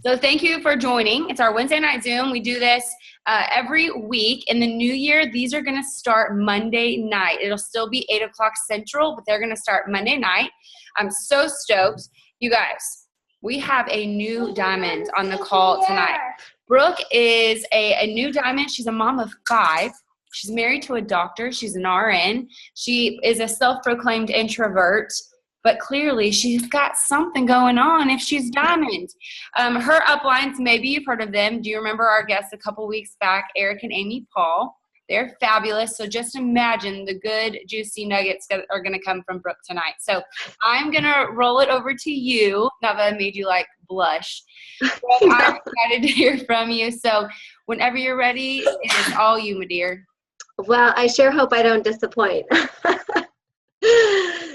So thank you for joining. It's our Wednesday night Zoom. We do this every week. In the new year, these are going to start Monday night. It'll still be 8 o'clock Central, but they're going to start Monday night. I'm so stoked. You guys, we have a new diamond on the call tonight. Brooke is a new diamond. She's a mom of 5. She's married to a doctor. She's an RN. She is a self-proclaimed introvert, but clearly she's got something going on if she's diamond. Her uplines, maybe you've heard of them. Do you remember our guests a couple weeks back, Eric and Amy Paul? They're fabulous. So just imagine the good, juicy nuggets that are going to come from Brooke tonight. So I'm going to roll it over to you. Now that I made you like blush. Brooke, I'm excited to hear from you. So whenever you're ready, it is all you, my dear. Well, I sure hope I don't disappoint.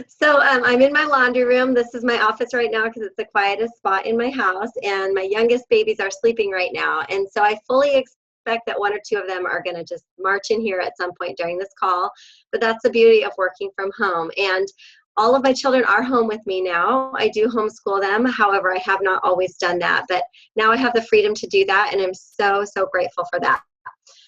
So I'm in my laundry room. This is my office right now because it's the quietest spot in my house, and my youngest babies are sleeping right now. And so I fully expect that 1 or 2 of them are going to just march in here at some point during this call. But that's the beauty of working from home. And all of my children are home with me now. I do homeschool them. However, I have not always done that. But now I have the freedom to do that, and I'm so, so grateful for that.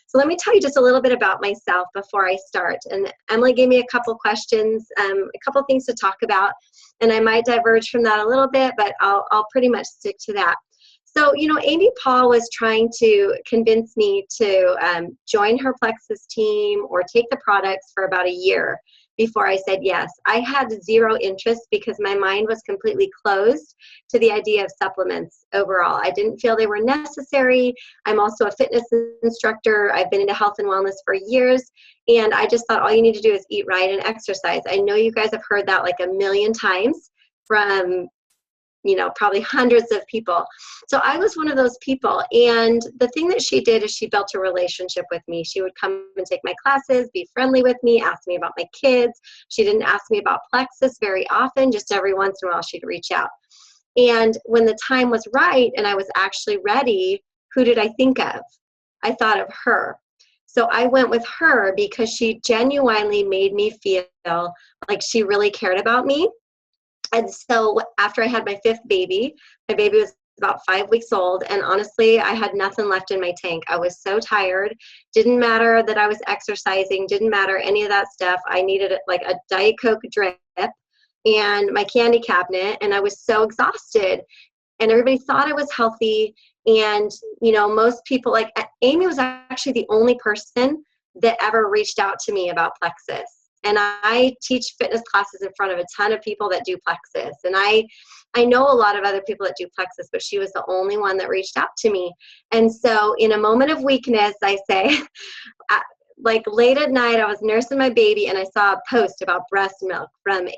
So let me tell you just a little bit about myself before I start. And Emily gave me a couple questions, a couple things to talk about, and I might diverge from that a little bit, but I'll pretty much stick to that. So, Amy Paul was trying to convince me to join her Plexus team or take the products for about a year before I said yes. I had zero interest because my mind was completely closed to the idea of supplements overall. I didn't feel they were necessary. I'm also a fitness instructor. I've been into health and wellness for years, and I just thought all you need to do is eat right and exercise. I know you guys have heard that like a million times from probably hundreds of people. So I was one of those people. And the thing that she did is she built a relationship with me. She would come and take my classes, be friendly with me, ask me about my kids. She didn't ask me about Plexus very often, just every once in a while she'd reach out. And when the time was right and I was actually ready, who did I think of? I thought of her. So I went with her because she genuinely made me feel like she really cared about me. And so after I had my 5th baby, my baby was about 5 weeks old, and honestly, I had nothing left in my tank. I was so tired. Didn't matter that I was exercising, didn't matter any of that stuff. I needed like a Diet Coke drip and my candy cabinet, and I was so exhausted. And everybody thought I was healthy, and most people, like Amy was actually the only person that ever reached out to me about Plexus. And I teach fitness classes in front of a ton of people that do Plexus. And I know a lot of other people that do Plexus, but she was the only one that reached out to me. And so in a moment of weakness, I say, like late at night, I was nursing my baby and I saw a post about breast milk from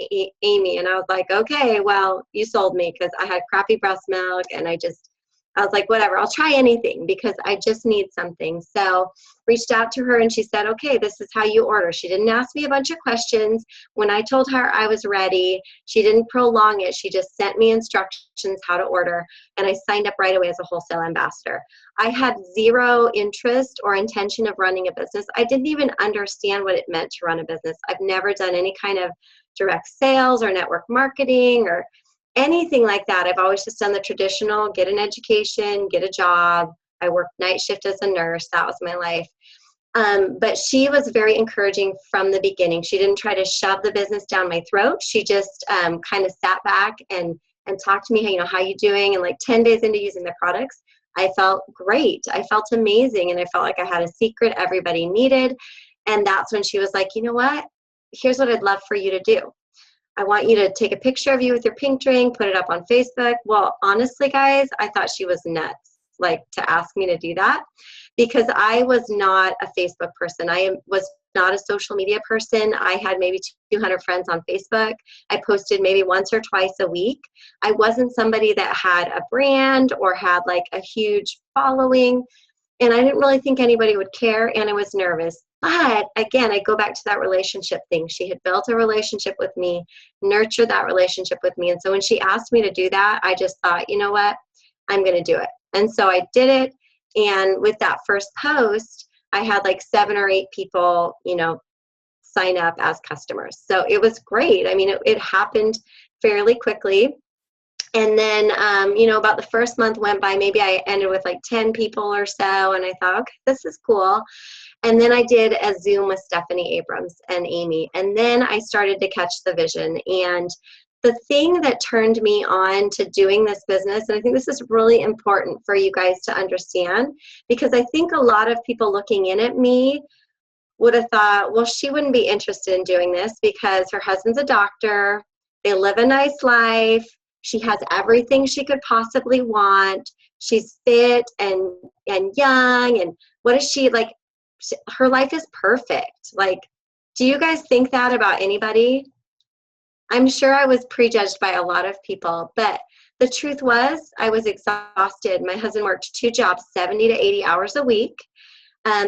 Amy. And I was like, okay, well, you sold me, because I had crappy breast milk, and I was like, whatever, I'll try anything because I just need something. So reached out to her and she said, okay, this is how you order. She didn't ask me a bunch of questions. When I told her I was ready, she didn't prolong it. She just sent me instructions how to order, and I signed up right away as a wholesale ambassador. I had zero interest or intention of running a business. I didn't even understand what it meant to run a business. I've never done any kind of direct sales or network marketing or anything like that. I've always just done the traditional, get an education, get a job. I worked night shift as a nurse. That was my life. But she was very encouraging from the beginning. She didn't try to shove the business down my throat. She just kind of sat back and talked to me, how you doing? And like 10 days into using the products, I felt great. I felt amazing. And I felt like I had a secret everybody needed. And that's when she was like, you know what? Here's what I'd love for you to do. I want you to take a picture of you with your pink drink, put it up on Facebook. Well, honestly, guys, I thought she was nuts, like to ask me to do that, because I was not a Facebook person. I was not a social media person. I had maybe 200 friends on Facebook. I posted maybe once or twice a week. I wasn't somebody that had a brand or had like a huge following. And I didn't really think anybody would care, and I was nervous. But again, I go back to that relationship thing. She had built a relationship with me, nurtured that relationship with me. And so when she asked me to do that, I just thought, you know what, I'm going to do it. And so I did it. And with that first post, I had like 7 or 8 people, sign up as customers. So it was great. I mean, it happened fairly quickly. And then, about the first month went by, maybe I ended with like 10 people or so. And I thought, okay, this is cool. And then I did a Zoom with Stephanie Abrams and Amy. And then I started to catch the vision. And the thing that turned me on to doing this business, and I think this is really important for you guys to understand, because I think a lot of people looking in at me would have thought, well, she wouldn't be interested in doing this because her husband's a doctor. They live a nice life. She has everything she could possibly want. She's fit and young. And what is she like? Her life is perfect. Like, do you guys think that about anybody? I'm sure I was prejudged by a lot of people, but the truth was I was exhausted. My husband worked 2 jobs, 70 to 80 hours a week.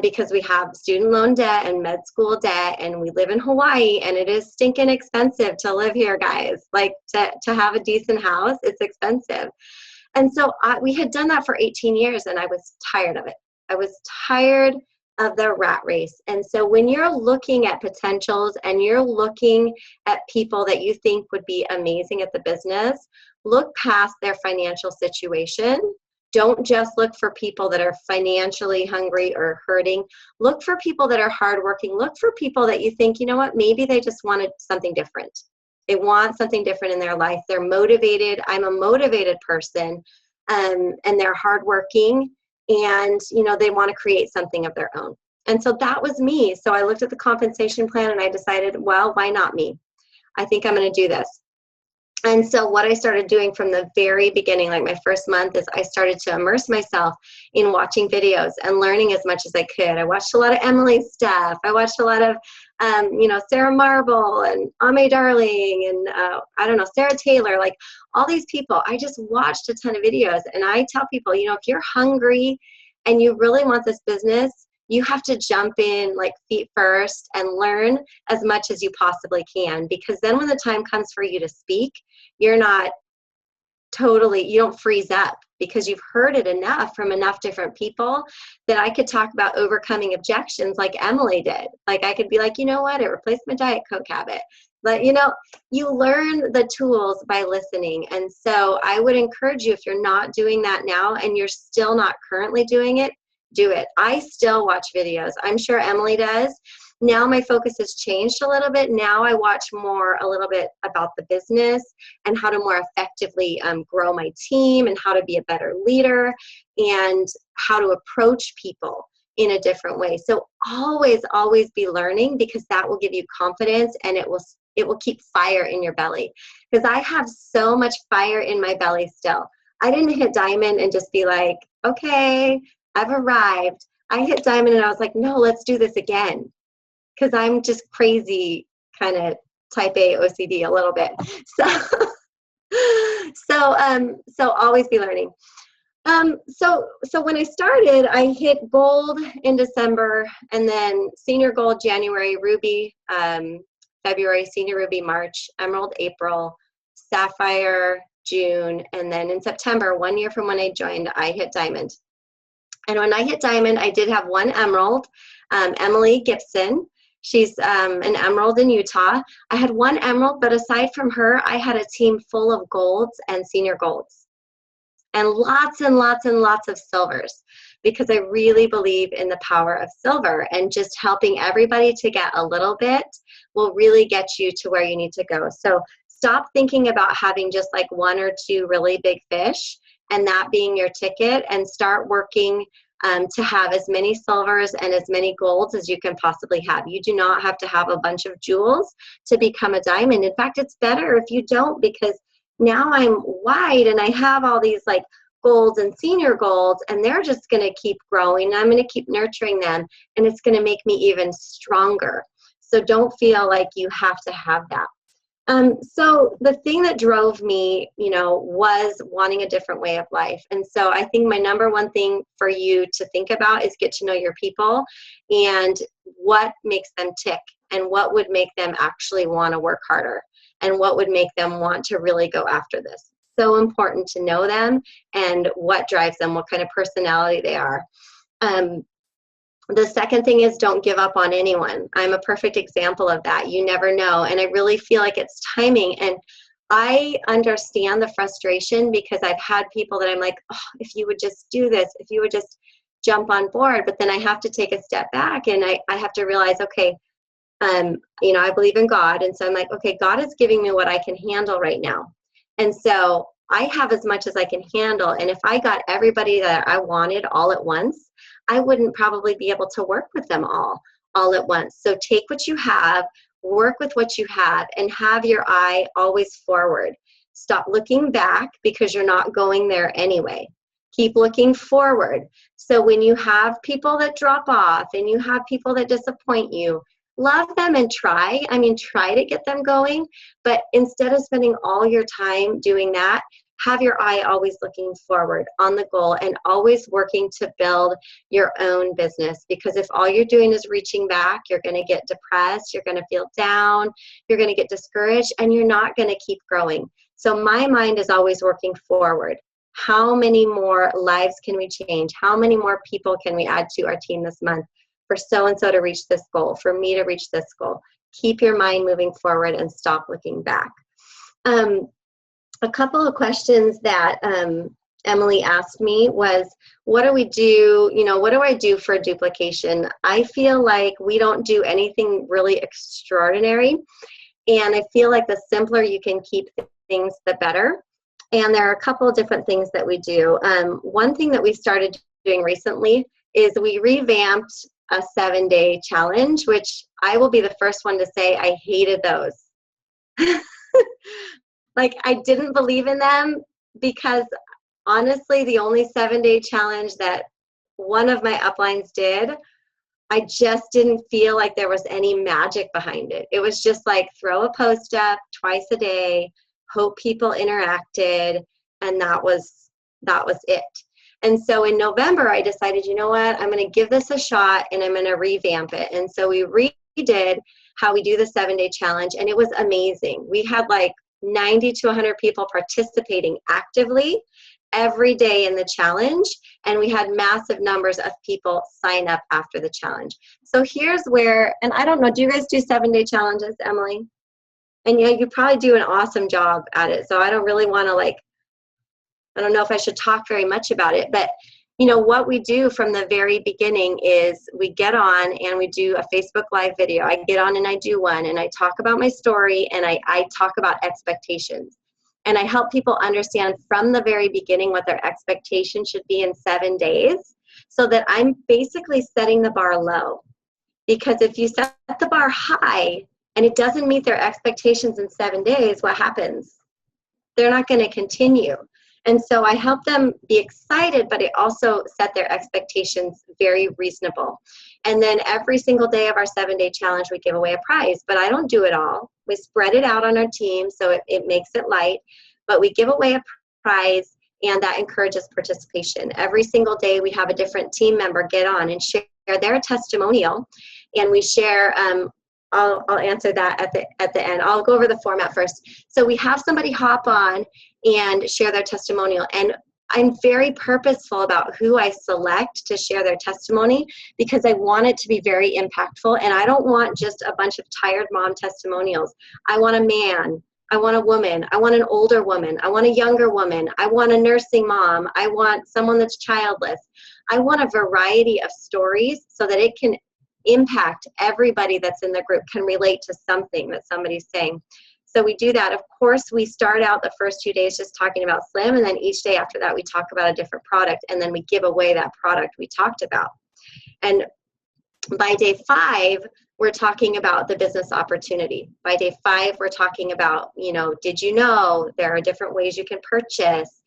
Because we have student loan debt and med school debt, and we live in Hawaii, and it is stinking expensive to live here, guys. Like to have a decent house, it's expensive. And so we had done that for 18 years, and I was tired of it. I was tired of the rat race. And so when you're looking at potentials and you're looking at people that you think would be amazing at the business, look past their financial situation. Don't just look for people that are financially hungry or hurting. Look for people that are hardworking. Look for people that you think, you know what, maybe they just wanted something different. They want something different in their life. They're motivated. I'm a motivated person, and they're hardworking, and they want to create something of their own. And so that was me. So I looked at the compensation plan and I decided, well, why not me? I think I'm going to do this. And so what I started doing from the very beginning, like my first month, is I started to immerse myself in watching videos and learning as much as I could. I watched a lot of Emily's stuff. I watched a lot of, Sarah Marble and Ame Darling and, Sarah Taylor, like all these people. I just watched a ton of videos. And I tell people, if you're hungry and you really want this business, you have to jump in like feet first and learn as much as you possibly can, because then when the time comes for you to speak, you don't freeze up, because you've heard it enough from enough different people that I could talk about overcoming objections like Emily did. Like I could be like, you know what, it replaced my Diet Coke habit. But you learn the tools by listening. And so I would encourage you, if you're not doing that now and you're still not currently doing it, do it. I still watch videos. I'm sure Emily does. Now my focus has changed a little bit. Now I watch a little bit about the business and how to more effectively grow my team, and how to be a better leader, and how to approach people in a different way. So always, always be learning, because that will give you confidence, and it will keep fire in your belly. Because I have so much fire in my belly still. I didn't hit diamond and just be like, okay, I've arrived. I hit diamond and I was like, no, let's do this again. Because I'm just crazy, kind of type A OCD a little bit. So always be learning. So when I started, I hit gold in December, and then senior gold January, ruby February, senior ruby March, emerald April, sapphire June, and then in September, 1 year from when I joined, I hit diamond. And when I hit diamond, I did have one emerald, Emily Gibson. She's an emerald in Utah. I had one emerald, but aside from her, I had a team full of golds and senior golds, and lots and lots and lots of silvers, because I really believe in the power of silver, and just helping everybody to get a little bit will really get you to where you need to go. So stop thinking about having just like 1 or 2 really big fish and that being your ticket, and start working to have as many silvers and as many golds as you can possibly have. You do not have to have a bunch of jewels to become a diamond. In fact, it's better if you don't, because now I'm white and I have all these like golds and senior golds, and they're just going to keep growing. I'm going to keep nurturing them, and it's going to make me even stronger. So don't feel like you have to have that. So the thing that drove me, was wanting a different way of life. And so I think my number one thing for you to think about is get to know your people and what makes them tick, and what would make them actually want to work harder, and what would make them want to really go after this. So important to know them and what drives them, what kind of personality they are. The second thing is, don't give up on anyone. I'm a perfect example of that. You never know. And I really feel like it's timing. And I understand the frustration because I've had people that I'm like, oh, if you would just do this, if you would just jump on board. But then I have to take a step back and I have to realize, okay, I believe in God. And so I'm like, okay, God is giving me what I can handle right now. And so I have as much as I can handle. And if I got everybody that I wanted all at once, I wouldn't probably be able to work with them all at once. So take what you have, work with what you have, and have your eye always forward. Stop looking back because you're not going there anyway. Keep looking forward. So when you have people that drop off and you have people that disappoint you, love them and try. Try to get them going. But instead of spending all your time doing that, have your eye always looking forward on the goal and always working to build your own business. Because if all you're doing is reaching back, you're going to get depressed, you're going to feel down, you're going to get discouraged, and you're not going to keep growing. So my mind is always working forward. How many more lives can we change? How many more people can we add to our team this month for so-and-so to reach this goal, for me to reach this goal? Keep your mind moving forward and stop looking back. A couple of questions that Emily asked me was, what do we do? What do I do for duplication? I feel like we don't do anything really extraordinary. And I feel like the simpler you can keep things, the better. And there are a couple of different things that we do. One thing that we started doing recently is we revamped a 7-day challenge, which I will be the first one to say I hated those. Like, I didn't believe in them because honestly, the only 7-day challenge that one of my uplines did, I just didn't feel like there was any magic behind it. It was just like throw a post up twice a day, hope people interacted, and that was it. And so in November, I decided, you know what, I'm going to give this a shot and I'm going to revamp it. And so we redid how we do the 7-day challenge, and it was amazing. We had like 90 to 100 people participating actively every day in the challenge, and we had massive numbers of people sign up after the challenge. So here's where, and I don't know, do you guys do 7-day challenges, Emily? And yeah, you probably do an awesome job at it. So I don't really want to I don't know if I should talk very much about it, but what we do from the very beginning is we get on and we do a Facebook Live video. I get on and I do one, and I talk about my story, and I talk about expectations. And I help people understand from the very beginning what their expectations should be in 7 days, so that I'm basically setting the bar low. Because if you set the bar high and it doesn't meet their expectations in 7 days, what happens? They're not going to continue. And so I help them be excited, but I also set their expectations very reasonable. And then every single day of our 7-day challenge, we give away a prize, but I don't do it all. We spread it out on our team, so it makes it light, but we give away a prize, and that encourages participation. Every single day, we have a different team member get on and share their testimonial, and we share, I'll answer that at the end. I'll go over the format first. So we have somebody hop on and share their testimonial. And I'm very purposeful about who I select to share their testimony, because I want it to be very impactful. And I don't want just a bunch of tired mom testimonials. I want a man. I want a woman. I want an older woman. I want a younger woman. I want a nursing mom. I want someone that's childless. I want a variety of stories so that it can impact everybody that's in the group, can relate to something that somebody's saying. So we do that. Of course, we start out the first 2 days just talking about Slim, and then each day after that we talk about a different product, and then we give away that product we talked about. And by day 5, we're talking about the business opportunity. By day 5, we're talking about, did you know there are different ways you can purchase?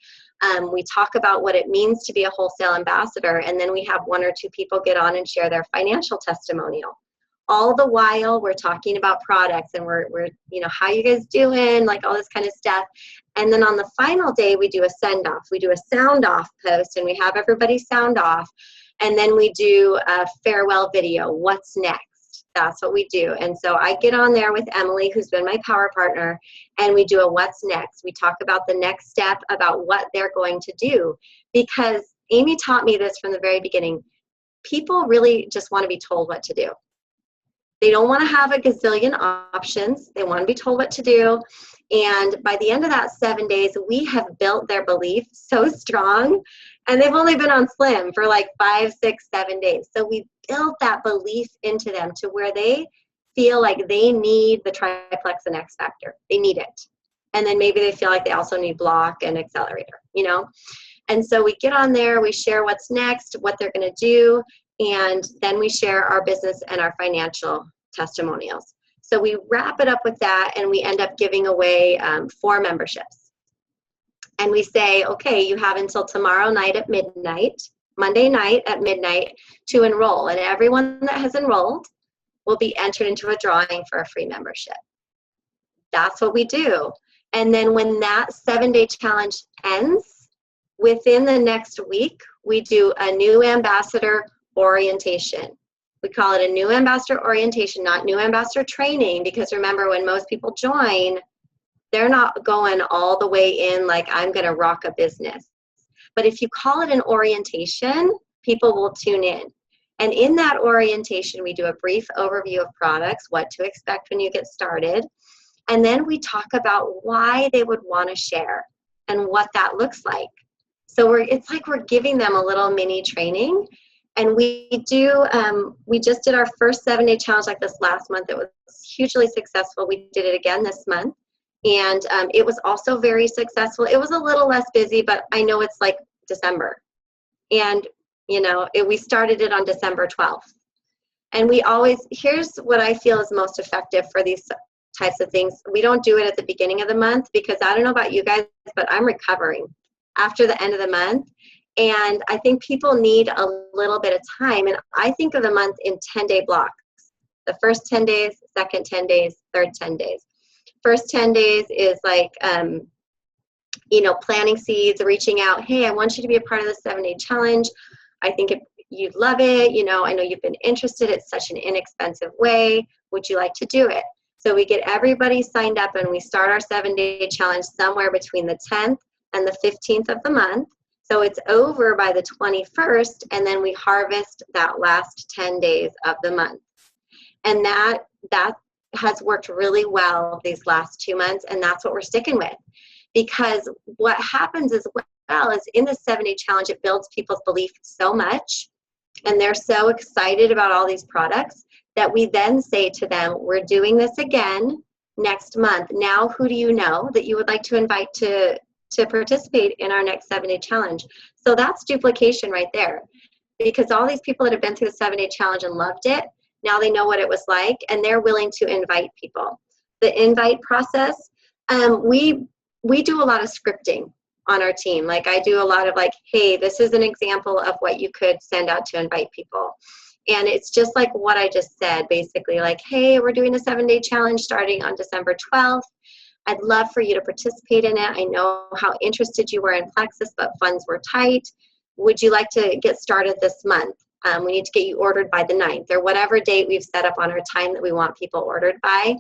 We talk about what it means to be a wholesale ambassador, and then we have 1 or 2 people get on and share their financial testimonial. All the while, we're talking about products, and we're how you guys doing, like all this kind of stuff. And then on the final day, we do a send-off. We do a sound-off post, and we have everybody sound off. And then we do a farewell video. What's next? That's what we do. And so I get on there with Emily, who's been my power partner, and we do a what's next. We talk about the next step, about what they're going to do. Because Amy taught me this from the very beginning. People really just want to be told what to do. They don't want to have a gazillion options. They want to be told what to do. And by the end of that 7 days, we have built their belief so strong. And they've only been on Slim for like 5, 6, 7 days. So we built that belief into them to where they feel like they need the triplex and X Factor. They need it. And then maybe they feel like they also need block and accelerator, you know? And so we get on there, we share what's next, what they're going to do, and then we share our business and our financial testimonials. So we wrap it up with that, and we end up giving away 4 memberships. And we say, okay, you have until tomorrow night at midnight, Monday night at midnight, to enroll. And everyone that has enrolled will be entered into a drawing for a free membership. That's what we do. And then when that 7-day challenge ends, within the next week, we do a new ambassador orientation. We call it a new ambassador orientation, not new ambassador training, because remember, when most people join, they're not going all the way in like, I'm going to rock a business. But if you call it an orientation, people will tune in. And in that orientation, we do a brief overview of products, what to expect when you get started. And then we talk about why they would want to share and what that looks like. So it's like we're giving them a little mini training. And we just did our first 7-day challenge like this last month. It was hugely successful. We did it again this month. And it was also very successful. It was a little less busy, but I know it's like December. And, you know, we started it on December 12th. And here's what I feel is most effective for these types of things. We don't do it at the beginning of the month because I don't know about you guys, but I'm recovering after the end of the month. And I think people need a little bit of time. And I think of the month in 10-day blocks. The first 10 days, second 10 days, third 10 days. First 10 days is like, planting seeds, reaching out. Hey, I want you to be a part of the 7-day challenge. I think you'd love it. You know, I know you've been interested. It's such an inexpensive way. Would you like to do it? So we get everybody signed up and we start our 7-day challenge somewhere between the 10th and the 15th of the month. So it's over by the 21st, and then we harvest that last 10 days of the month. And that has worked really well these last 2 months, and that's what we're sticking with. Because what happens as well is in the 7-day challenge, it builds people's belief so much, and they're so excited about all these products that we then say to them, we're doing this again next month. Now, who do you know that you would like to invite to participate in our next 7-day challenge? So that's duplication right there, because all these people that have been through the 7-day challenge and loved it, now they know what it was like, and they're willing to invite people. The invite process, we do a lot of scripting on our team. Like I do a lot of like, hey, this is an example of what you could send out to invite people. And it's just like what I just said, basically like, hey, we're doing a 7-day challenge starting on December 12th. I'd love for you to participate in it. I know how interested you were in Plexus, but funds were tight. Would you like to get started this month? We need to get you ordered by the 9th or whatever date we've set up on our time that we want people ordered by.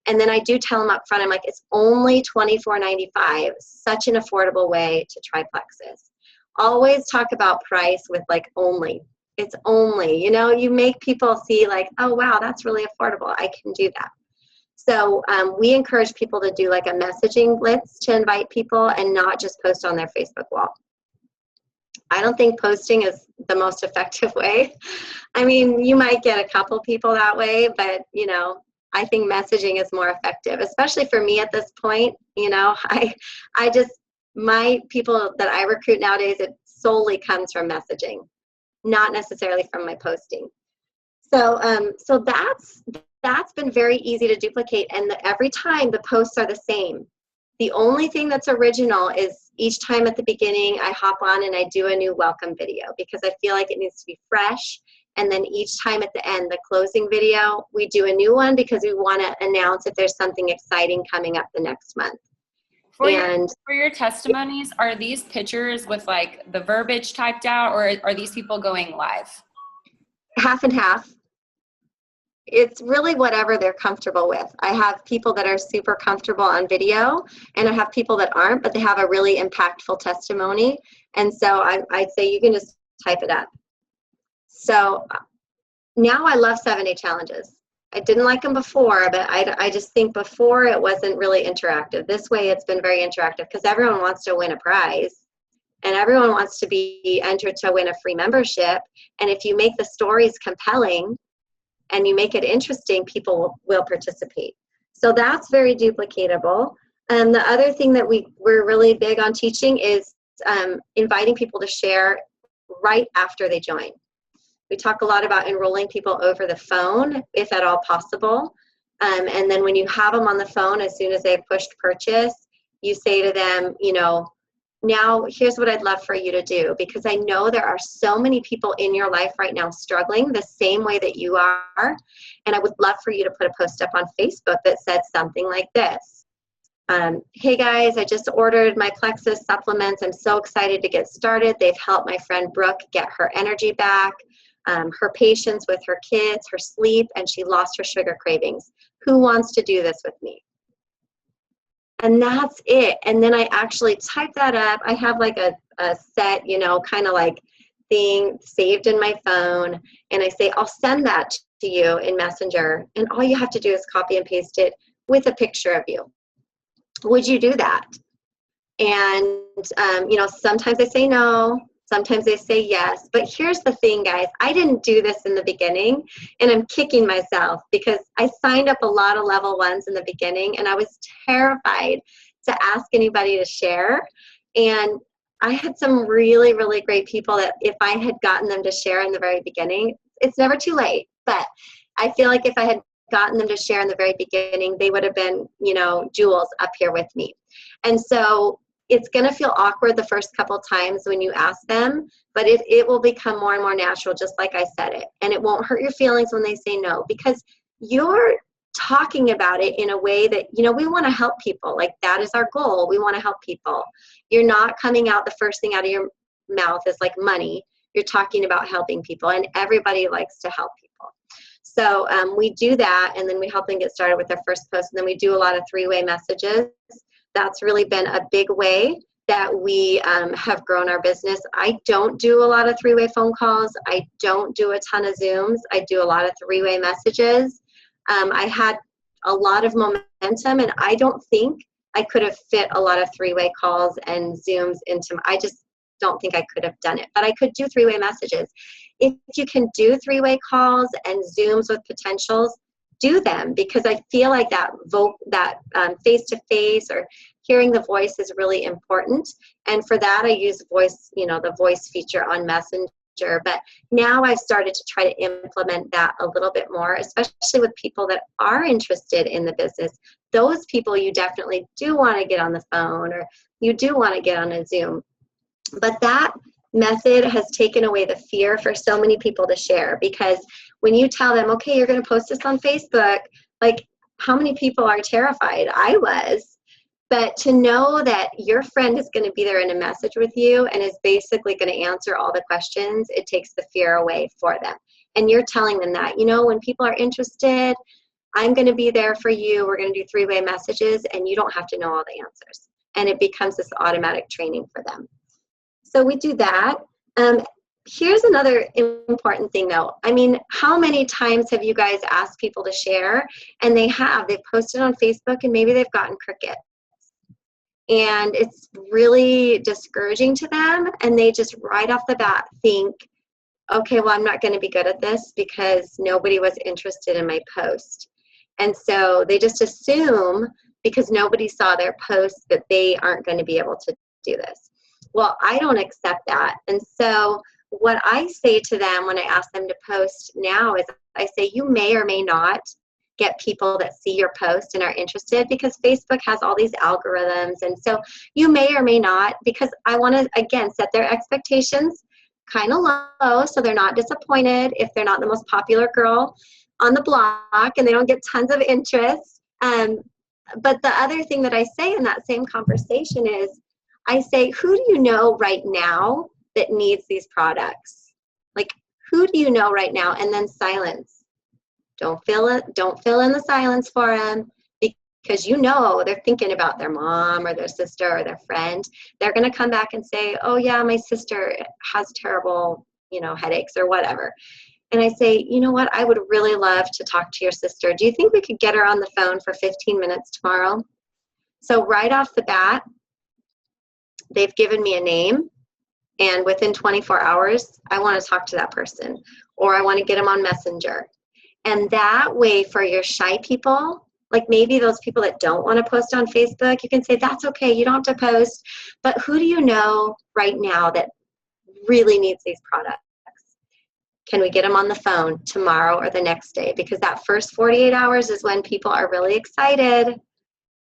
And then I do tell them up front, I'm like, it's only $24.95, such an affordable way to try Plexus. Always talk about price with like only. It's only, you make people see like, oh, wow, that's really affordable. I can do that. So we encourage people to do like a messaging blitz to invite people and not just post on their Facebook wall. I don't think posting is the most effective way. I mean, you might get a couple people that way, but, I think messaging is more effective, especially for me at this point. My people that I recruit nowadays, it solely comes from messaging, not necessarily from my posting. So that's been very easy to duplicate, and every time the posts are the same. The only thing that's original is each time at the beginning I hop on and I do a new welcome video because I feel like it needs to be fresh. And then each time at the end, the closing video, we do a new one because we want to announce if there's something exciting coming up the next month. For your testimonies, are these pictures with like the verbiage typed out, or are these people going live? Half and half. It's really whatever they're comfortable with. I have people that are super comfortable on video, and I have people that aren't, but they have a really impactful testimony. And so I'd say you can just type it up. So now I love 7-day challenges. I didn't like them before, but I just think before it wasn't really interactive. This way it's been very interactive because everyone wants to win a prize and everyone wants to be entered to win a free membership. And if you make the stories compelling and you make it interesting, people will participate. So that's very duplicatable. And the other thing that we're really big on teaching is inviting people to share right after they join. We talk a lot about enrolling people over the phone, if at all possible. And then when you have them on the phone, as soon as they've pushed purchase, you say to them, you know, now here's what I'd love for you to do, because I know there are so many people in your life right now struggling the same way that you are. And I would love for you to put a post up on Facebook that said something like this. Hey guys, I just ordered my Plexus supplements. I'm so excited to get started. They've helped my friend Brooke get her energy back, her patience with her kids, her sleep, and she lost her sugar cravings. Who wants to do this with me? And that's it. And then I actually type that up. I have like a set, you know, kind of like thing saved in my phone. And I say, I'll send that to you in Messenger. And all you have to do is copy and paste it with a picture of you. Would you do that? And, you know, sometimes they say no. Sometimes they say yes. But here's the thing, guys. I didn't do this in the beginning, and I'm kicking myself because I signed up a lot of level ones in the beginning, and I was terrified to ask anybody to share. And I had some really, really great people that if I had gotten them to share in the very beginning, it's never too late. But I feel like if I had gotten them to share in the very beginning, they would have been, you know, jewels up here with me. And so it's going to feel awkward the first couple times when you ask them, but it will become more and more natural, just like I said it. And it won't hurt your feelings when they say no, because you're talking about it in a way that, you know, we want to help people. Like, that is our goal. We want to help people. You're not coming out, the first thing out of your mouth is like money. You're talking about helping people, and everybody likes to help people. So we do that, and then we help them get started with their first post. And then we do a lot of three-way messages. That's really been a big way that we have grown our business. I don't do a lot of three-way phone calls. I don't do a ton of Zooms. I do a lot of three-way messages. I had a lot of momentum, and I don't think I could have fit a lot of three-way calls and Zooms into I just don't think I could have done it. But I could do three-way messages. If you can do three-way calls and Zooms with potentials, do them, because I feel like that face-to-face or hearing the voice is really important. And for that, I use voice, you know, the voice feature on Messenger. But now I've started to try to implement that a little bit more, especially with people that are interested in the business. Those people you definitely do want to get on the phone, or you do want to get on a Zoom. But that method has taken away the fear for so many people to share, because when you tell them, okay, you're going to post this on Facebook, like, how many people are terrified? I was. But to know that your friend is going to be there in a message with you and is basically going to answer all the questions, it takes the fear away for them. And you're telling them that, you know, when people are interested, I'm going to be there for you. We're going to do three-way messages, and you don't have to know all the answers. And it becomes this automatic training for them. So we do that. Here's another important thing, though. I mean, how many times have you guys asked people to share, and they've posted on Facebook, and maybe they've gotten crickets, and it's really discouraging to them, and they just right off the bat think, okay, well, I'm not going to be good at this because nobody was interested in my post. And so they just assume because nobody saw their post that they aren't going to be able to do this. Well, I don't accept that. And so what I say to them when I ask them to post now is I say, you may or may not get people that see your post and are interested, because Facebook has all these algorithms. And so you may or may not, because I want to, again, set their expectations kind of low so they're not disappointed if they're not the most popular girl on the block and they don't get tons of interest. But the other thing that I say in that same conversation is, I say, who do you know right now that needs these products? Like, who do you know right now? And then silence. Don't fill in the silence for them, because you know they're thinking about their mom or their sister or their friend. They're going to come back and say, oh yeah, my sister has terrible, headaches or whatever. and I say, you know what, I would really love to talk to your sister. Do you think we could get her on the phone for 15 minutes tomorrow? So right off the bat, they've given me a name, and within 24 hours, I want to talk to that person, or I want to get them on Messenger. And that way, for your shy people, like maybe those people that don't want to post on Facebook, you can say, that's okay, you don't have to post, but who do you know right now that really needs these products? Can we get them on the phone tomorrow or the next day? Because that first 48 hours is when people are really excited.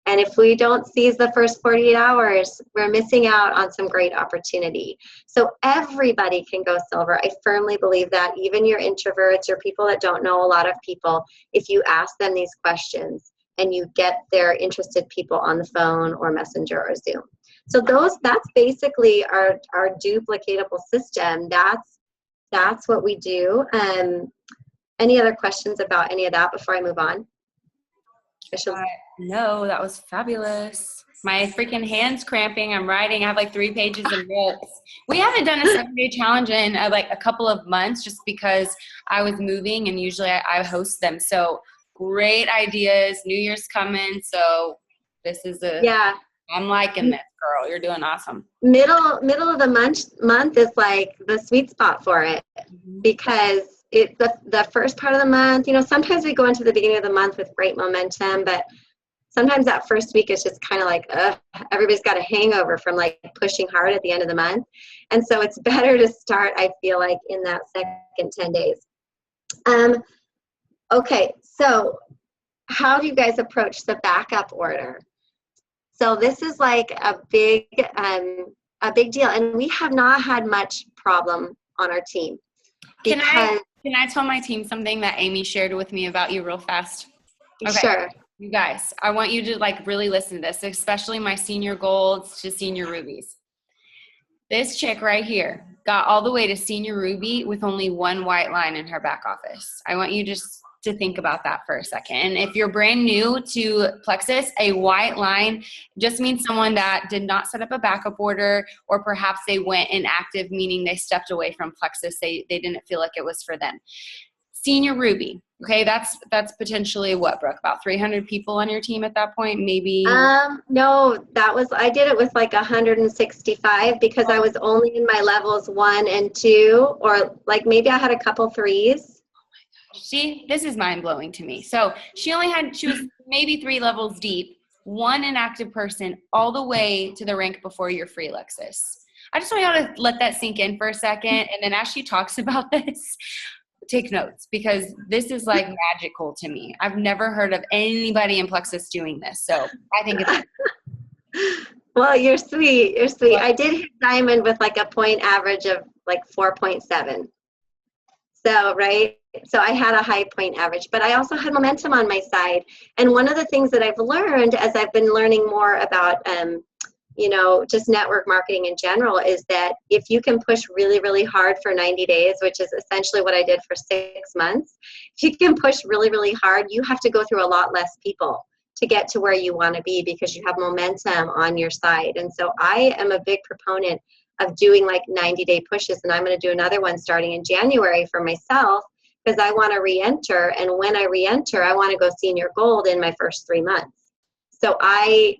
And if we don't seize the first 48 hours, we're missing out on some great opportunity. So everybody can go silver. I firmly believe that. Even your introverts or people that don't know a lot of people, if you ask them these questions and you get their interested people on the phone or Messenger or Zoom. So that's basically our duplicatable system. That's what we do. Any other questions about any of that before I move on? No, that was fabulous. My freaking hand's cramping. I'm writing. I have like 3 pages of notes. We haven't done a 7-day challenge in like a couple of months just because I was moving, and usually I host them. So great ideas. New Year's coming. So this is I'm liking this, girl. You're doing awesome. Middle of the month is like the sweet spot for it, because it's the first part of the month. You know, sometimes we go into the beginning of the month with great momentum, but sometimes that first week is just kind of like, everybody's got a hangover from like pushing hard at the end of the month. And so it's better to start, I feel like, in that second 10 days. Okay, so how do you guys approach the backup order? So this is like a big deal, and we have not had much problem on our team. Can I tell my team something that Amy shared with me about you real fast? Okay. Sure. You guys, I want you to like really listen to this, especially my senior golds to senior rubies. This chick right here got all the way to senior ruby with only 1 white line in her back office. I want you just to think about that for a second. And if you're brand new to Plexus, a white line just means someone that did not set up a backup order, or perhaps they went inactive, meaning they stepped away from Plexus. They didn't feel like it was for them. Senior ruby. Okay, that's potentially what, Brooke, about 300 people on your team at that point, maybe? No, I did it with like 165 because I was only in my levels 1 and 2, or like maybe I had a couple 3s. See, this is mind-blowing to me. So she was maybe 3 levels deep, 1 inactive person, all the way to the rank before your free Lexus. I just want y'all to let that sink in for a second, and then as she talks about this, take notes, because this is like magical to me. I've never heard of anybody in Plexus doing this, so I think it's Well, you're sweet. You're sweet. I did hit diamond with like a point average of like 4.7. So, right. So I had a high point average, but I also had momentum on my side. And one of the things that I've learned as I've been learning more about, just network marketing in general, is that if you can push really, really hard for 90 days, which is essentially what I did for 6 months, if you can push really, really hard, you have to go through a lot less people to get to where you want to be, because you have momentum on your side. And so I am a big proponent of doing like 90-day pushes, and I'm going to do another one starting in January for myself, because I want to re-enter, and when I re-enter, I want to go senior gold in my first 3 months. So I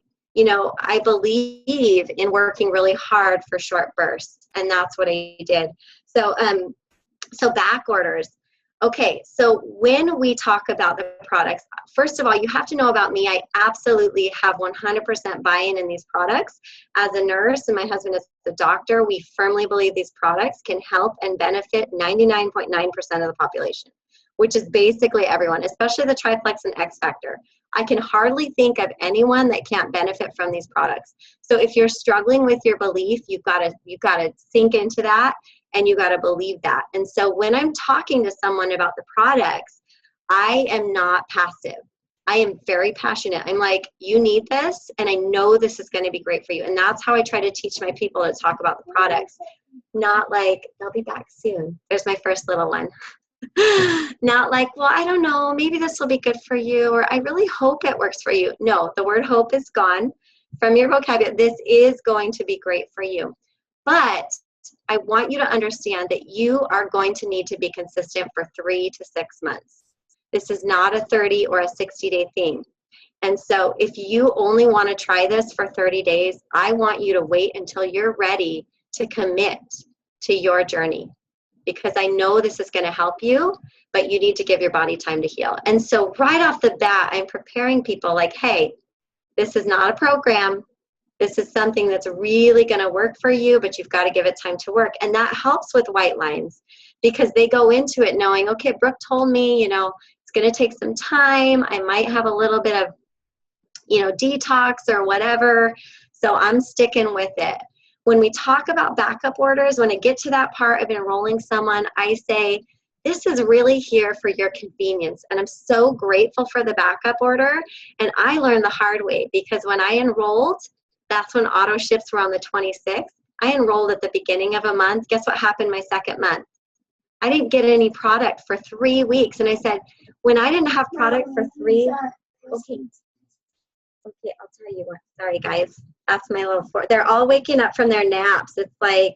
believe in working really hard for short bursts, and that's what I did. So back orders. Okay, so when we talk about the products, first of all, you have to know about me. I absolutely have 100% buy-in in these products. As a nurse, and my husband is a doctor, we firmly believe these products can help and benefit 99.9% of the population, which is basically everyone, especially the triplex and X Factor. I can hardly think of anyone that can't benefit from these products. So if you're struggling with your belief, you've got to sink into that, and you got to believe that. And so when I'm talking to someone about the products, I am not passive. I am very passionate. I'm like, you need this, and I know this is going to be great for you. And that's how I try to teach my people to talk about the products. Not like, they'll be back soon. There's my first little one. Not like, well, I don't know, maybe this will be good for you, or I really hope it works for you. No, the word hope is gone from your vocabulary. This is going to be great for you. But I want you to understand that you are going to need to be consistent for 3 to 6 months. This is not a 30 or a 60-day thing. And so if you only want to try this for 30 days, I want you to wait until you're ready to commit to your journey, because I know this is going to help you, but you need to give your body time to heal. And so right off the bat, I'm preparing people like, hey, this is not a program. This is something that's really going to work for you, but you've got to give it time to work. And that helps with white lines, because they go into it knowing, okay, Brooke told me, it's going to take some time. I might have a little bit of, detox or whatever. So I'm sticking with it. When we talk about backup orders, when I get to that part of enrolling someone, I say, this is really here for your convenience. And I'm so grateful for the backup order. And I learned the hard way, because when I enrolled, that's when auto ships were on the 26th. I enrolled at the beginning of a month. Guess what happened my second month? I didn't get any product for 3 weeks. And I said, when I didn't have product for 3, okay, I'll tell you what. Sorry, guys. That's my little they're all waking up from their naps. It's like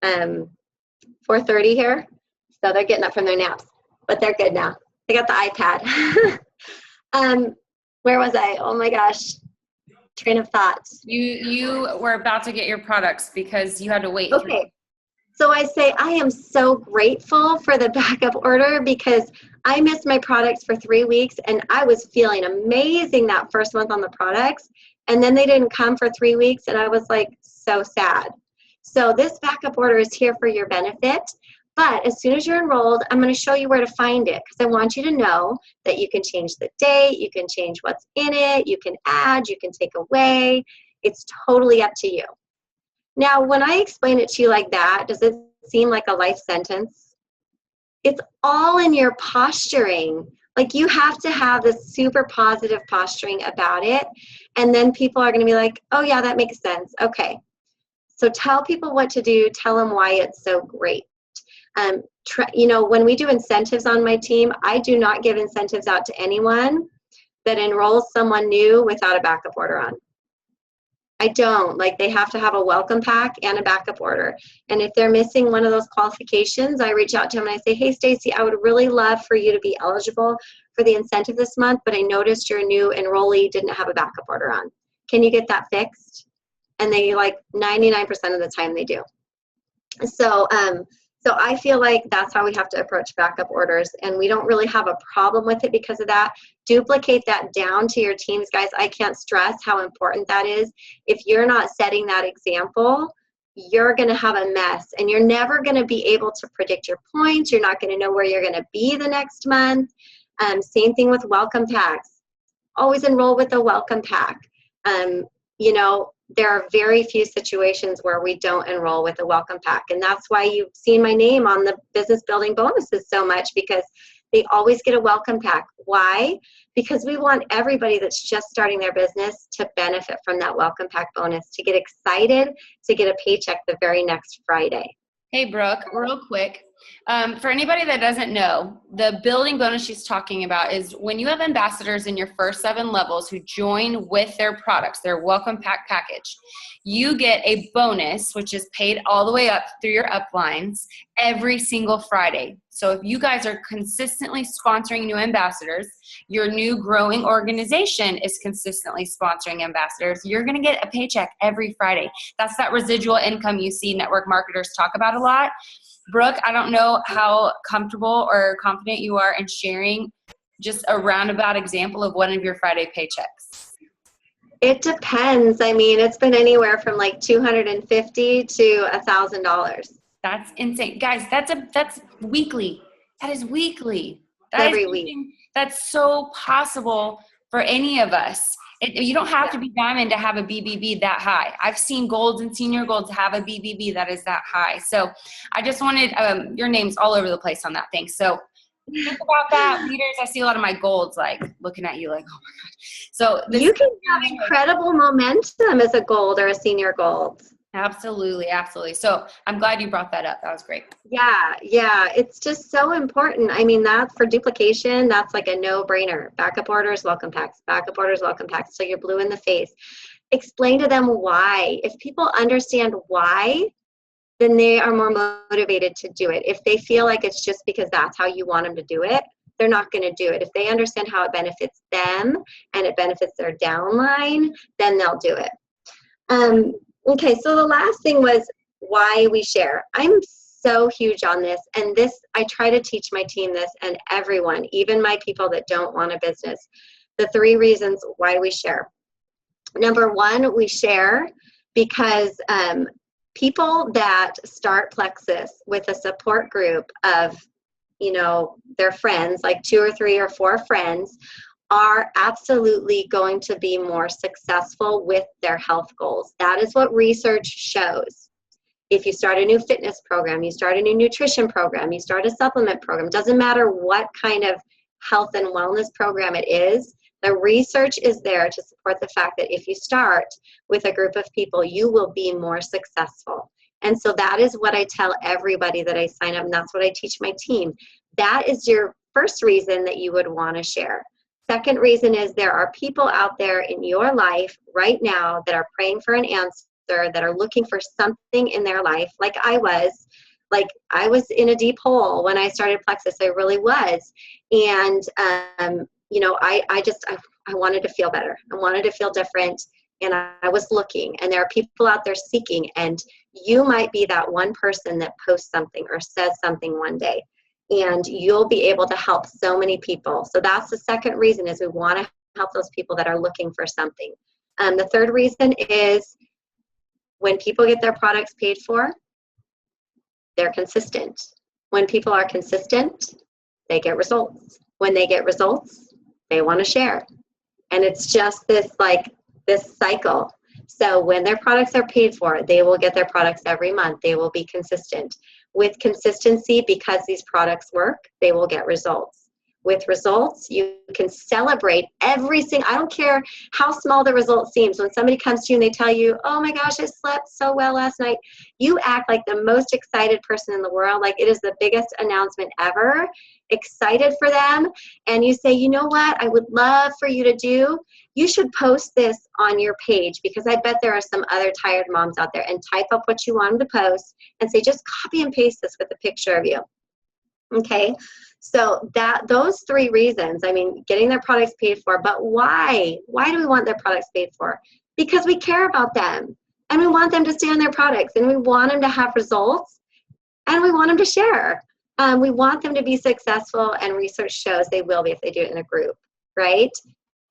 4:30 here. So they're getting up from their naps. But they're good now. They got the iPad. Where was I? Oh my gosh. Train of thought. You were about to get your products because you had to wait. Okay. So I say, I am so grateful for the backup order, because I missed my products for 3 weeks and I was feeling amazing that first month on the products. And then they didn't come for 3 weeks and I was like so sad. So this backup order is here for your benefit. But as soon as you're enrolled, I'm going to show you where to find it, because I want you to know that you can change the date, you can change what's in it, you can add, you can take away. It's totally up to you. Now, when I explain it to you like that, does it seem like a life sentence? It's all in your posturing. Like, you have to have this super positive posturing about it. And then people are going to be like, oh yeah, that makes sense. Okay. So tell people what to do. Tell them why it's so great. When we do incentives on my team, I do not give incentives out to anyone that enrolls someone new without a backup order on. I don't. Like, they have to have a welcome pack and a backup order. And if they're missing one of those qualifications, I reach out to them and I say, hey, Stacy, I would really love for you to be eligible for the incentive this month, but I noticed your new enrollee didn't have a backup order on. Can you get that fixed? And they, like, 99% of the time they do. So I feel like that's how we have to approach backup orders, and we don't really have a problem with it because of that. Duplicate that down to your teams, guys. I can't stress how important that is. If you're not setting that example, you're going to have a mess, and you're never going to be able to predict your points. You're not going to know where you're going to be the next month. Same thing with welcome packs. Always enroll with a welcome pack. There are very few situations where we don't enroll with a welcome pack. And that's why you've seen my name on the business building bonuses so much, because they always get a welcome pack. Why? Because we want everybody that's just starting their business to benefit from that welcome pack bonus, to get excited, to get a paycheck the very next Friday. Hey, Brooke, real quick. For anybody that doesn't know, the building bonus she's talking about is when you have ambassadors in your first 7 levels who join with their products, their welcome pack package, you get a bonus, which is paid all the way up through your uplines every single Friday. So if you guys are consistently sponsoring new ambassadors, your new growing organization is consistently sponsoring ambassadors, you're going to get a paycheck every Friday. That's that residual income you see network marketers talk about a lot. Brooke, I don't know how comfortable or confident you are in sharing just a roundabout example of one of your Friday paychecks. It depends. I mean, it's been anywhere from like $250 to $1,000. That's insane. Guys, that's weekly. That is weekly. Every week. That's so possible for any of us. You don't have to be diamond to have a BBB that high. I've seen golds and senior golds have a BBB that is that high. So I just wanted, your name's all over the place on that thing. So think about that. Leaders, I see a lot of my golds like looking at you like, oh my gosh. So you can have incredible momentum as a gold or a senior gold. Absolutely, absolutely. So I'm glad you brought that up. That was great. Yeah. It's just so important. I mean, that's for duplication. That's like a no-brainer. Backup orders, welcome packs. Backup orders, welcome packs. So you're blue in the face. Explain to them why. If people understand why, then they are more motivated to do it. If they feel like it's just because that's how you want them to do it, they're not going to do it. If they understand how it benefits them and it benefits their downline, then they'll do it. Okay, so the last thing was why we share. I'm so huge on this, and this, I try to teach my team this and everyone, even my people that don't want a business, the 3 reasons why we share. Number 1, we share because people that start Plexus with a support group of, you know, their friends, like 2 or 3 or 4 friends, are absolutely going to be more successful with their health goals. That is what research shows. If you start a new fitness program, you start a new nutrition program, you start a supplement program, doesn't matter what kind of health and wellness program it is, the research is there to support the fact that if you start with a group of people, you will be more successful. And so that is what I tell everybody that I sign up, and that's what I teach my team. That is your first reason that you would want to share. Second reason is there are people out there in your life right now that are praying for an answer, that are looking for something in their life, like I was. Like, I was in a deep hole when I started Plexus. I really was. And, you know, I wanted to feel better. I wanted to feel different. And I was looking, and there are people out there seeking, and you might be that one person that posts something or says something one day, and you'll be able to help so many people. So that's the second reason, is we want to help those people that are looking for something. The third reason is when people get their products paid for, they're consistent. When people are consistent, they get results. When they get results, they want to share. And it's just this cycle. So when their products are paid for, they will get their products every month. They will be consistent. With consistency, because these products work, they will get results. With results, you can celebrate every single, I don't care how small the result seems. When somebody comes to you and they tell you, oh my gosh, I slept so well last night, you act like the most excited person in the world, like it is the biggest announcement ever, excited for them. And you say, you know what, I would love for you to do, you should post this on your page, because I bet there are some other tired moms out there, and type up what you want them to post and say, just copy and paste this with a picture of you. Okay, so those 3 reasons, I mean, getting their products paid for, but why? Why do we want their products paid for? Because we care about them, and we want them to stay on their products, and we want them to have results, and we want them to share. We want them to be successful, and research shows they will be if they do it in a group, right?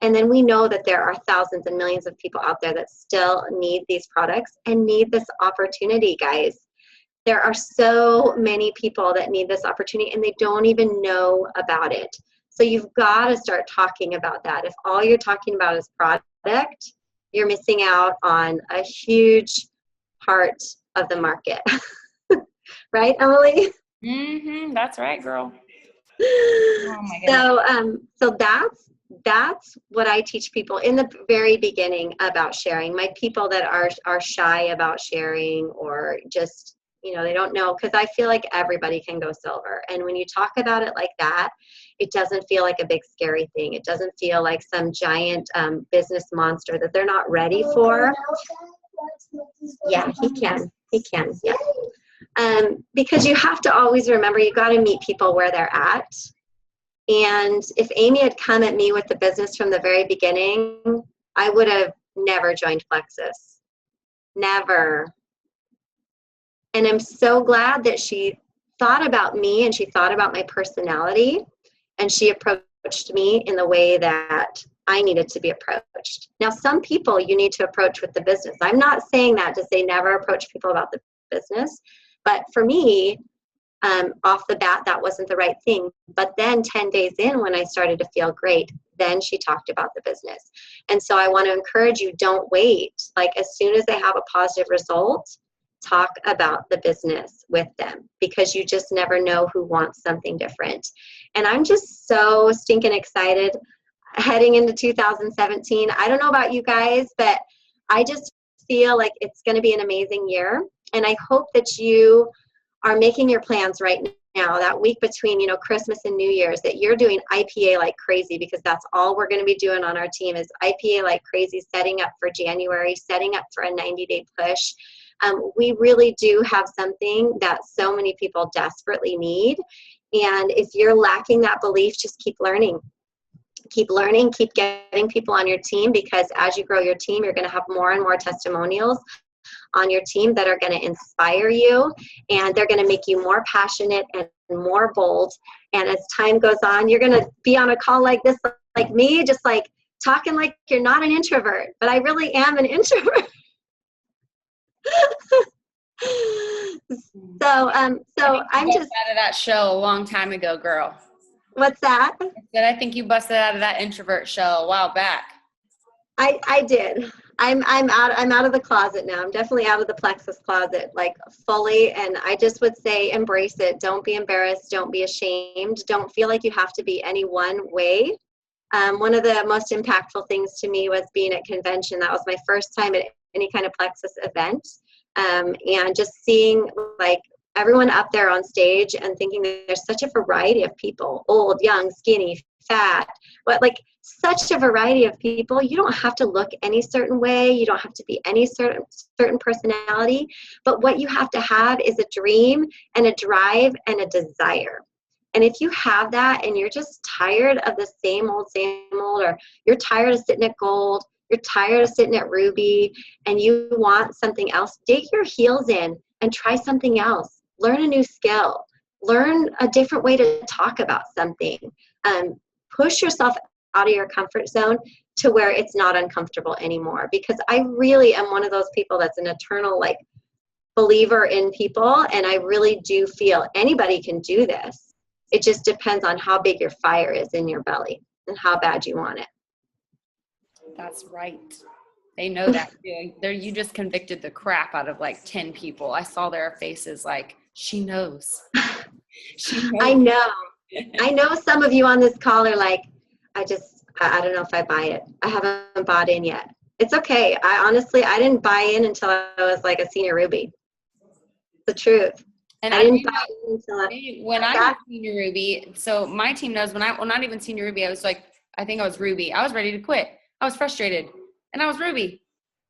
And then we know that there are thousands and millions of people out there that still need these products and need this opportunity, guys. There are so many people that need this opportunity, and they don't even know about it. So you've got to start talking about that. If all you're talking about is product, you're missing out on a huge part of the market. Right, Emily? Mm-hmm. That's right, girl. Oh my goodness. So that's what I teach people in the very beginning about sharing. My people that are shy about sharing, or just, you know, they don't know, because I feel like everybody can go silver. And when you talk about it like that, it doesn't feel like a big scary thing. It doesn't feel like some giant business monster that they're not ready for. Yeah, he can. Yeah. Because you have to always remember, you got to meet people where they're at. And if Amy had come at me with the business from the very beginning, I would have never joined Plexus. Never. And I'm so glad that she thought about me, and she thought about my personality, and she approached me in the way that I needed to be approached. Now, some people you need to approach with the business. I'm not saying that to say never approach people about the business, but for me, off the bat, that wasn't the right thing. But then 10 days in, when I started to feel great, then she talked about the business. And so I want to encourage you, don't wait. Like, as soon as they have a positive result, talk about the business with them, because you just never know who wants something different. And I'm just so stinking excited heading into 2017. I don't know about you guys, but I just feel like it's going to be an amazing year. And I hope that you are making your plans right now, that week between, you know, Christmas and New Year's, that you're doing IPA like crazy, because that's all we're going to be doing on our team is IPA like crazy, setting up for January, setting up for a 90-day push. We really do have something that so many people desperately need. And if you're lacking that belief, just keep learning. Keep learning, keep getting people on your team, because as you grow your team, you're going to have more and more testimonials on your team that are going to inspire you, and they're going to make you more passionate and more bold. And as time goes on, you're going to be on a call like this, like me, just like talking like you're not an introvert, but I really am an introvert. So I'm just out of that show a long time ago, girl. What's that? I think you busted out of that introvert show a while back. I did. I'm out of the closet now. I'm definitely out of the plexus closet, like fully. And I just would say, embrace it. Don't be embarrassed. Don't be ashamed. Don't feel like you have to be any one way. One of the most impactful things to me was being at convention. That was my first time at any kind of plexus event. And just seeing like everyone up there on stage and thinking that there's such a variety of people, old, young, skinny, fat, but like such a variety of people. You don't have to look any certain way. You don't have to be any certain personality, but what you have to have is a dream and a drive and a desire. And if you have that and you're just tired of the same old, or you're tired of sitting at gold, you're tired of sitting at ruby, and you want something else, dig your heels in and try something else. Learn a new skill. Learn a different way to talk about something. Push yourself out of your comfort zone to where it's not uncomfortable anymore. Because I really am one of those people that's an eternal like believer in people, and I really do feel anybody can do this. It just depends on how big your fire is in your belly and how bad you want it. That's right. They know that too. You just convicted the crap out of like 10 people. I saw their faces like, she knows. She knows. I know. I know some of you on this call are like, I don't know if I buy it. I haven't bought in yet. It's okay. I didn't buy in until I was like a senior Ruby. The truth. And I didn't buy in until when I was senior Ruby, so my team knows not even senior Ruby, I was like, I think I was Ruby. I was ready to quit. I was frustrated. And I was Ruby.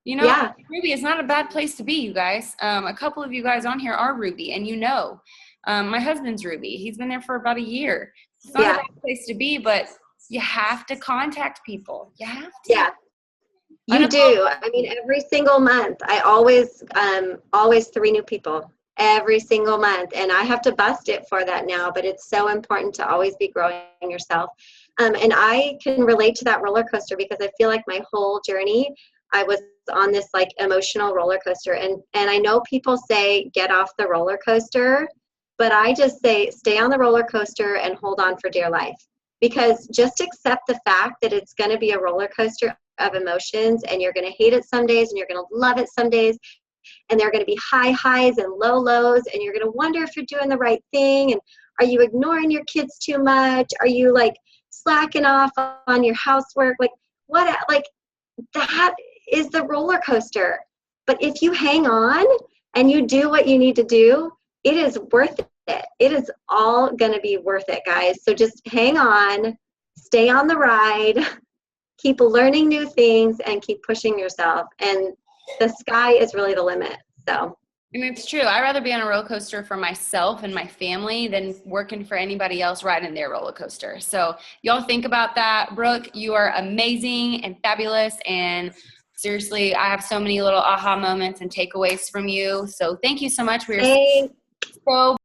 You know, yeah. Ruby is not a bad place to be, you guys. A couple of you guys on here are Ruby, and you know. My husband's Ruby. He's been there for about a year. It's not a bad place to be, but you have to contact people. You have to. Yeah. You do. I mean, every single month, I always 3 new people every single month. And I have to bust it for that now, but it's so important to always be growing yourself. And I can relate to that roller coaster because I feel like my whole journey, I was on this like emotional roller coaster. And I know people say, get off the roller coaster, but I just say, stay on the roller coaster and hold on for dear life. Because just accept the fact that it's going to be a roller coaster of emotions, and you're going to hate it some days and you're going to love it some days. And there are going to be high highs and low lows, and you're going to wonder if you're doing the right thing. And are you ignoring your kids too much? Are you like slacking off on your housework? Like what, like that is the roller coaster. But if you hang on and you do what you need to do, it is worth it. It is all going to be worth it, guys. So just hang on, stay on the ride, keep learning new things, and keep pushing yourself. And the sky is really the limit. So, I mean, it's true. I'd rather be on a roller coaster for myself and my family than working for anybody else riding their roller coaster. So y'all think about that. Brooke, you are amazing and fabulous. And seriously, I have so many little aha moments and takeaways from you. So thank you so much. We are so